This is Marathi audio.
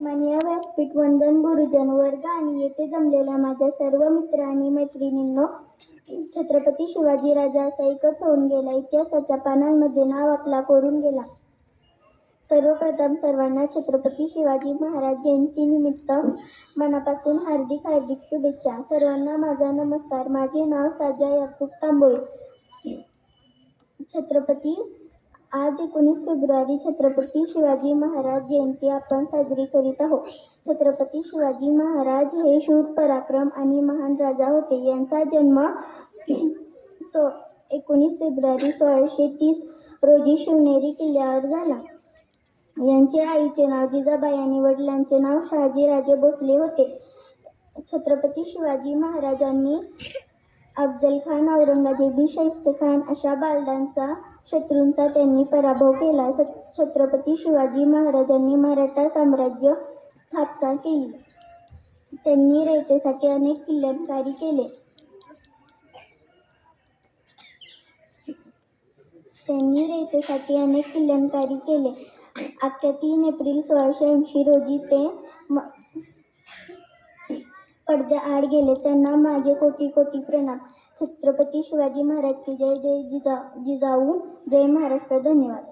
माननीय व्यासपीठ वंदन गुरुजन वर्ग आणि येथे जमलेल्या माझ्या सर्व मित्र आणि मैत्रिणींनो, छत्रपती शिवाजी राजा असा एकच होऊन गेला, इतिहासाच्या पानांमध्ये नाव आपला कोरून गेला. सर्वप्रथम सर्वांना छत्रपती शिवाजी महाराज जयंती निमित्त मनापासून हार्दिक शुभेच्छा. सर्वांना माझा नमस्कार. माझे नाव साजा याकूब तांबोळी. छत्रपती आज 19 फेब्रुवारी छत्रपती शिवाजी महाराज जयंती आपण साजरी करीत आहोत. छत्रपती शिवाजी महाराज हे शूर पराक्रम आणि महान राजा होते. यांचा जन्म 19 फेब्रुवारी 1630 रोजी शिवनेरी किल्ल्यावर झाला. यांचे आईचे नाव जिजाबाई आणि वडिलांचे नाव शहाजीराजे भोसले होते. छत्रपती शिवाजी महाराजांनी अफजल खान, औरंगजेबी, शाहिस्तेखान अशा बालदांचा शत्रूंचा त्यांनी पराभव केला. छत्रपती शिवाजी महाराजांनी मराठा साम्राज्य स्थापना केली. त्यांनी रयतेसाठी अनेक कल्याणकारी केले. अख्ख्या 3 एप्रिल 1680 रोजी ते पडद्याआड गेले. त्यांना माझे कोटी कोटी प्रणाम. छत्रपती शिवाजी महाराज की जय. जय जिजाऊ, जय महाराष्ट्र. धन्यवाद.